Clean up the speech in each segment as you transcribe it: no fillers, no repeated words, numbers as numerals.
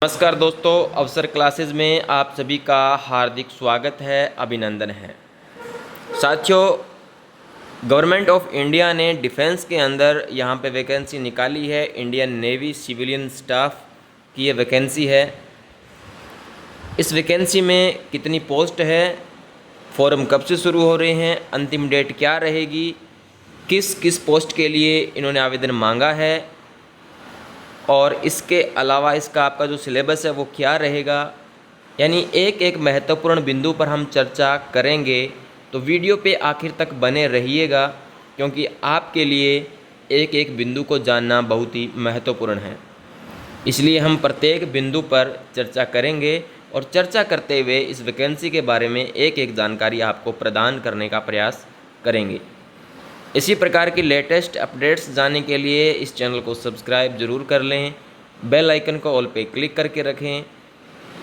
नमस्कार दोस्तों, अवसर क्लासेस में आप सभी का हार्दिक स्वागत है, अभिनंदन है। साथियों, गवर्नमेंट ऑफ इंडिया ने डिफेंस के अंदर यहाँ पे वैकेंसी निकाली है। इंडियन नेवी सिविलियन स्टाफ की ये वैकेंसी है। इस वैकेंसी में कितनी पोस्ट है, फॉर्म कब से शुरू हो रहे हैं, अंतिम डेट क्या रहेगी, किस किस पोस्ट के लिए इन्होंने आवेदन मांगा है और इसके अलावा इसका आपका जो सिलेबस है वो क्या रहेगा, यानी एक एक महत्वपूर्ण बिंदु पर हम चर्चा करेंगे। तो वीडियो पे आखिर तक बने रहिएगा, क्योंकि आपके लिए एक एक बिंदु को जानना बहुत ही महत्वपूर्ण है। इसलिए हम प्रत्येक बिंदु पर चर्चा करेंगे और चर्चा करते हुए इस वैकेंसी के बारे में एक एक जानकारी आपको प्रदान करने का प्रयास करेंगे। इसी प्रकार की लेटेस्ट अपडेट्स जानने के लिए इस चैनल को सब्सक्राइब जरूर कर लें, बेल आइकन को ऑल पे क्लिक करके रखें।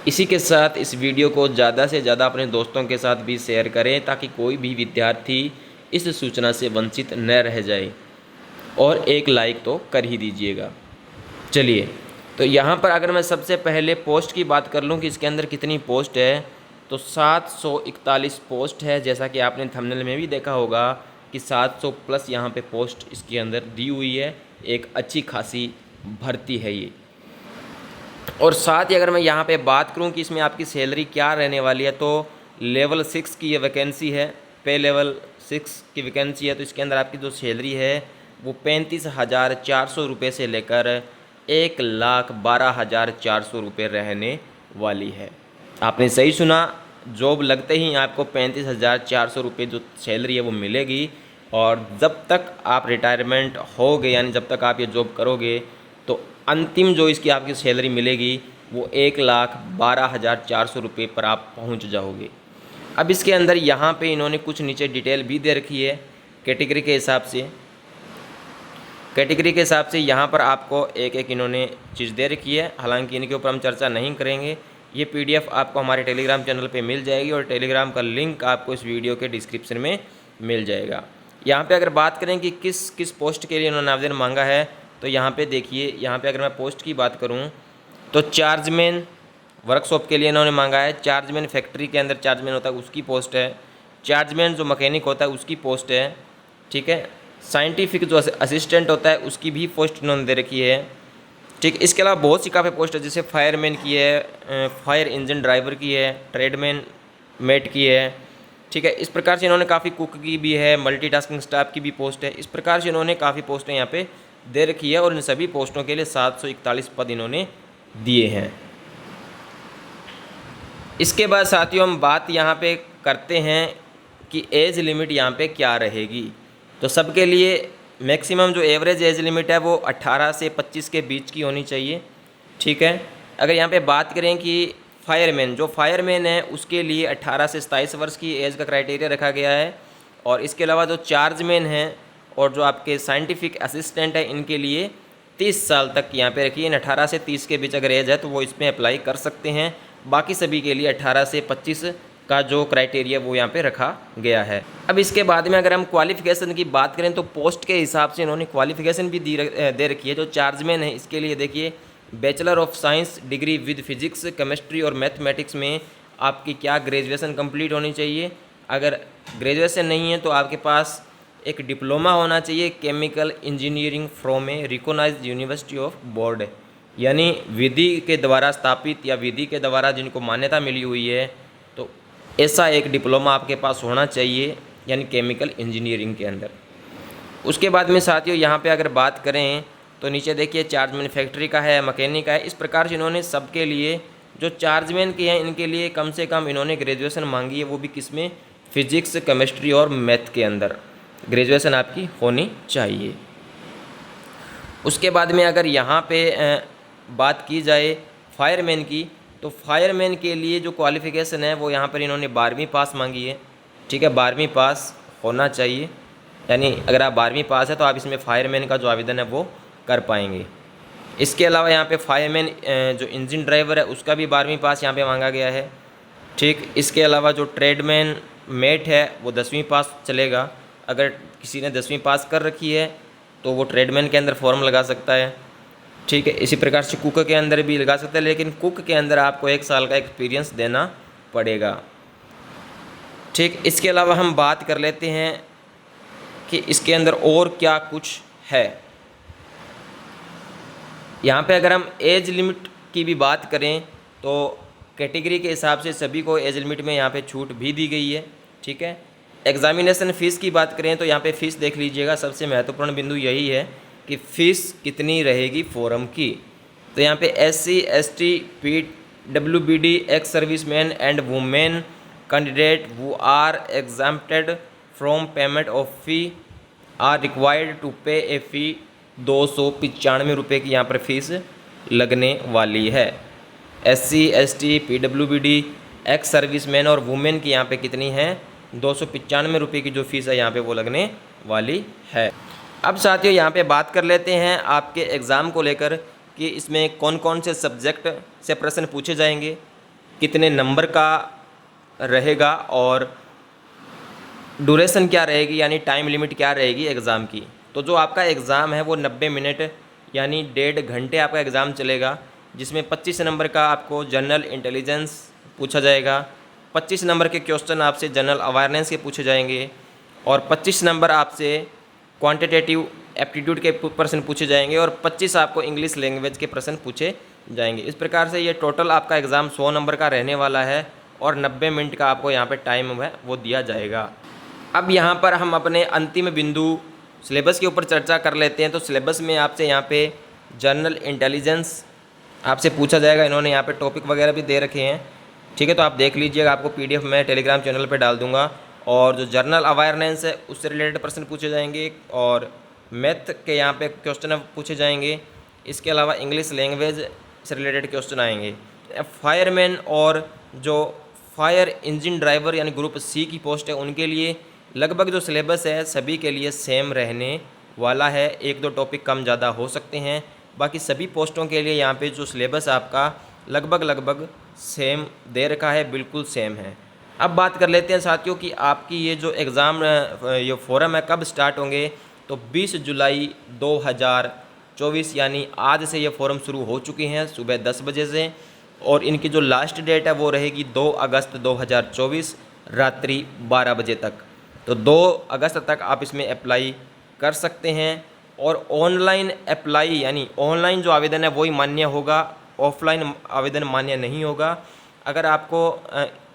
इसी के साथ इस वीडियो को ज़्यादा से ज़्यादा अपने दोस्तों के साथ भी शेयर करें, ताकि कोई भी विद्यार्थी इस सूचना से वंचित न रह जाए। और एक लाइक तो कर ही दीजिएगा। चलिए, तो यहाँ पर अगर मैं सबसे पहले पोस्ट की बात कर लूँ कि इसके अंदर कितनी पोस्ट है, तो 741 पोस्ट है। जैसा कि आपने थंबनेल में भी देखा होगा कि 700 प्लस यहाँ पे पोस्ट इसके अंदर दी हुई है। एक अच्छी खासी भर्ती है ये। और साथ ही अगर मैं यहाँ पे बात करूँ कि इसमें आपकी सैलरी क्या रहने वाली है, तो लेवल 6 की ये वैकेंसी है, पे लेवल 6 की वैकेंसी है। तो इसके अंदर आपकी जो सैलरी है वो 35,400 रुपये से लेकर 1,12,400 रुपये रहने वाली है। आपने सही सुना, जॉब लगते ही आपको 35,400 रुपये जो सैलरी है वो मिलेगी। और जब तक आप रिटायरमेंट होगे, यानी जब तक आप ये जॉब करोगे, तो अंतिम जो इसकी आपकी सैलरी मिलेगी वो 1,12,400 रुपये पर आप पहुंच जाओगे। अब इसके अंदर यहाँ पे इन्होंने कुछ नीचे डिटेल भी दे रखी है कैटेगरी के हिसाब से। कैटेगरी के हिसाब से यहाँ पर आपको एक एक इन्होंने चीज़ दे रखी है। हालांकि इनके ऊपर हम चर्चा नहीं करेंगे। ये पीडीएफ आपको हमारे टेलीग्राम चैनल पे मिल जाएगी और टेलीग्राम का लिंक आपको इस वीडियो के डिस्क्रिप्शन में मिल जाएगा। यहाँ पे अगर बात करें कि किस किस पोस्ट के लिए इन्होंने आवेदन मांगा है, तो यहाँ पे देखिए, यहाँ पे अगर मैं पोस्ट की बात करूँ तो चार्जमैन वर्कशॉप के लिए इन्होंने मांगा है। चार्जमैन फैक्ट्री के अंदर चार्जमैन होता है उसकी पोस्ट है। चार्जमैन जो मैकेनिक होता है उसकी पोस्ट है, ठीक है। साइंटिफिक जो असिस्टेंट होता है उसकी भी पोस्ट इन्होंने दे रखी है, ठीक। इसके अलावा बहुत सी काफ़ी पोस्ट है, जैसे फायरमैन की है, फायर इंजन ड्राइवर की है, ट्रेडमैन मेट की है, ठीक है। इस प्रकार से इन्होंने काफ़ी कुक की भी है, मल्टीटास्किंग स्टाफ की भी पोस्ट है। इस प्रकार से इन्होंने काफ़ी पोस्टें यहाँ पे दे रखी है और इन सभी पोस्टों के लिए 741 पद इन्होंने दिए हैं। इसके बाद साथियों हम बात यहाँ पे करते हैं कि एज लिमिट यहाँ पे क्या रहेगी। तो सबके लिए मैक्सिमम जो एवरेज एज लिमिट है वो 18 से 25 के बीच की होनी चाहिए, ठीक है। अगर यहाँ पे बात करें कि फायरमैन, जो फायरमैन है उसके लिए 18 से 27 वर्ष की एज का क्राइटेरिया रखा गया है। और इसके अलावा जो चार्जमैन हैं और जो आपके साइंटिफिक असिस्टेंट है, इनके लिए 30 साल तक यहाँ पे रखिए। 18 से 30 के बीच अगर एज है तो वो इसमें अप्लाई कर सकते हैं। बाकी सभी के लिए 18 से 25 का जो क्राइटेरिया वो यहाँ पे रखा गया है। अब इसके बाद में अगर हम क्वालिफ़िकेशन की बात करें तो पोस्ट के हिसाब से इन्होंने क्वालिफ़िकेशन भी दे रखी है। जो चार्जमैन है इसके लिए देखिए, bachelor of science degree with physics, chemistry और मैथमेटिक्स में आपकी क्या ग्रेजुएशन कंप्लीट होनी चाहिए। अगर ग्रेजुएशन नहीं है तो आपके पास एक डिप्लोमा होना चाहिए, chemical engineering from a recognised university of board, यानी विधि के द्वारा स्थापित या विधि के द्वारा जिनको मान्यता मिली हुई है, तो ऐसा एक डिप्लोमा आपके पास होना चाहिए, यानी केमिकल इंजीनियरिंग के अंदर। उसके बाद में साथियों यहाँ पे अगर बात करें तो नीचे देखिए चार्जमैन फैक्ट्री का है, मैकेनिक का है। इस प्रकार से इन्होंने सबके लिए, जो चार्जमैन के हैं इनके लिए कम से कम इन्होंने ग्रेजुएशन मांगी है, वो भी किस में, फिजिक्स, केमिस्ट्री और मैथ के अंदर ग्रेजुएशन आपकी होनी चाहिए। उसके बाद में अगर यहाँ पे बात की जाए फायरमैन की, तो फायरमैन के लिए जो क्वालिफ़िकेशन है वो यहाँ पर इन्होंने 12वीं पास मांगी है, ठीक है। 12वीं पास होना चाहिए, यानी अगर आप 12वीं पास है तो आप इसमें फायरमैन का जो आवेदन है वो कर पाएंगे। इसके अलावा यहाँ पे फायरमैन जो इंजन ड्राइवर है उसका भी 12वीं पास यहाँ पे मांगा गया है, ठीक। इसके अलावा जो ट्रेडमैन मेट है वो 10वीं पास चलेगा। अगर किसी ने 10वीं पास कर रखी है तो वो ट्रेडमैन के अंदर फॉर्म लगा सकता है। ठीक है। इसी प्रकार से कुक के अंदर भी लगा सकते हैं, लेकिन कुक के अंदर आपको 1 साल का एक्सपीरियंस देना पड़ेगा। ठीक, इसके अलावा हम बात कर लेते हैं कि इसके अंदर और क्या कुछ है। यहाँ पे अगर हम एज लिमिट की भी बात करें तो कैटेगरी के हिसाब से सभी को एज लिमिट में यहाँ पे छूट भी दी गई है। ठीक है। एग्जामिनेशन फ़ीस की बात करें तो यहाँ पे फ़ीस देख लीजिएगा, सबसे महत्वपूर्ण बिंदु यही है कि फ़ीस कितनी रहेगी फोरम की। तो यहाँ पे SC ST PWBD ex serviceman and women candidate who are exempted from payment of fee are required to pay a fee 295 रुपये की यहाँ पर फीस लगने वाली है। SC ST PWBD ex serviceman और वुमेन की यहाँ पे कितनी है, 295 रुपये की जो फीस है यहाँ पे वो लगने वाली है। अब साथियों यहाँ पे बात कर लेते हैं आपके एग्ज़ाम को लेकर कि इसमें कौन कौन से सब्जेक्ट से प्रश्न पूछे जाएंगे, कितने नंबर का रहेगा और ड्यूरेशन क्या रहेगी, यानी टाइम लिमिट क्या रहेगी एग्ज़ाम की। तो जो आपका एग्ज़ाम है वो 90 मिनट यानी 1.5 घंटे आपका एग्ज़ाम चलेगा, जिसमें 25 नंबर का आपको जनरल इंटेलिजेंस पूछा जाएगा, 25 नंबर के क्वेश्चन आपसे जनरल अवेयरनेस के पूछे जाएंगे और 25 नंबर आपसे क्वांटिटेटिव एप्टीट्यूड के प्रश्न पूछे जाएंगे और 25 आपको इंग्लिश लैंग्वेज के प्रश्न पूछे जाएंगे। इस प्रकार से ये टोटल आपका एग्ज़ाम 100 नंबर का रहने वाला है और 90 मिनट का आपको यहाँ पे टाइम है वो दिया जाएगा। अब यहाँ पर हम अपने अंतिम बिंदु सिलेबस के ऊपर चर्चा कर लेते हैं। तो सिलेबस में आपसे यहाँ पे जनरल इंटेलिजेंस आपसे पूछा जाएगा, इन्होंने यहाँ पे टॉपिक वगैरह भी दे रखे हैं। ठीक है, तो आप देख लीजिएगा, आपको PDF मैं टेलीग्राम चैनल पे डाल दूँगा। और जो जनरल अवेयरनेस है उससे रिलेटेड प्रश्न पूछे जाएंगे और मैथ के यहाँ पे क्वेश्चन पूछे जाएंगे। इसके अलावा इंग्लिश लैंग्वेज से रिलेटेड क्वेश्चन आएंगे। फायरमैन और जो फायर इंजन ड्राइवर यानी ग्रुप C की पोस्ट है उनके लिए लगभग जो सिलेबस है सभी के लिए सेम रहने वाला है। 1-2 टॉपिक कम ज़्यादा हो सकते हैं, बाकी सभी पोस्टों के लिए यहाँ पे जो सिलेबस आपका लगभग सेम दे रखा है, बिल्कुल सेम है। अब बात कर लेते हैं साथियों कि आपकी ये जो एग्ज़ाम ये फोरम है कब स्टार्ट होंगे। तो 20 जुलाई 2024 यानी आज से ये फोरम शुरू हो चुकी हैं सुबह 10 बजे से, और इनकी जो लास्ट डेट है वो रहेगी 2 अगस्त 2024 रात्रि 12 बजे तक। तो 2 अगस्त तक आप इसमें अप्लाई कर सकते हैं और ऑनलाइन अप्लाई यानी ऑनलाइन जो आवेदन है वही मान्य होगा, ऑफलाइन आवेदन मान्य नहीं होगा। अगर आपको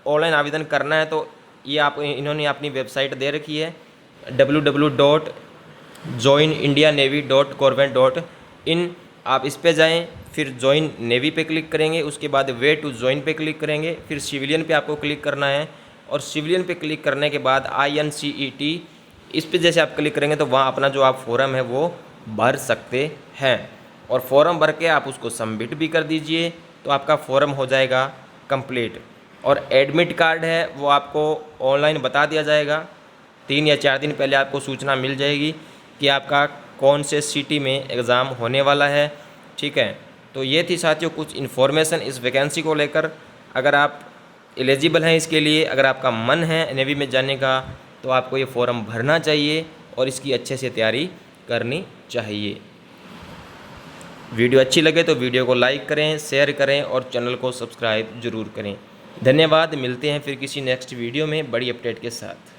ऑनलाइन आवेदन करना है तो ये आप इन्होंने अपनी वेबसाइट दे रखी है www.joinindianavy.government.in। आप इस पे जाएं, फिर ज्वाइन नेवी पे क्लिक करेंगे, उसके बाद वे टू ज्वाइन पे क्लिक करेंगे, फिर सिविलियन पे आपको क्लिक करना है और सिविलियन पे क्लिक करने के बाद INCET इस पे जैसे आप क्लिक करेंगे तो वहाँ अपना जो आप फॉर्म है वो भर सकते हैं और फॉर्म भर के आप उसको सबमिट भी कर दीजिए तो आपका फॉर्म हो जाएगा कंप्लीट। और एडमिट कार्ड है वो आपको ऑनलाइन बता दिया जाएगा, 3 या 4 दिन पहले आपको सूचना मिल जाएगी कि आपका कौन से सिटी में एग्ज़ाम होने वाला है। ठीक है, तो ये थी साथियों कुछ इन्फॉर्मेशन इस वैकेंसी को लेकर। अगर आप एलिजिबल हैं इसके लिए, अगर आपका मन है नेवी में जाने का तो आपको ये फॉर्म भरना चाहिए और इसकी अच्छे से तैयारी करनी चाहिए। वीडियो अच्छी लगे तो वीडियो को लाइक करें, शेयर करें और चैनल को सब्सक्राइब ज़रूर करें। धन्यवाद। मिलते हैं फिर किसी नेक्स्ट वीडियो में बड़ी अपडेट के साथ।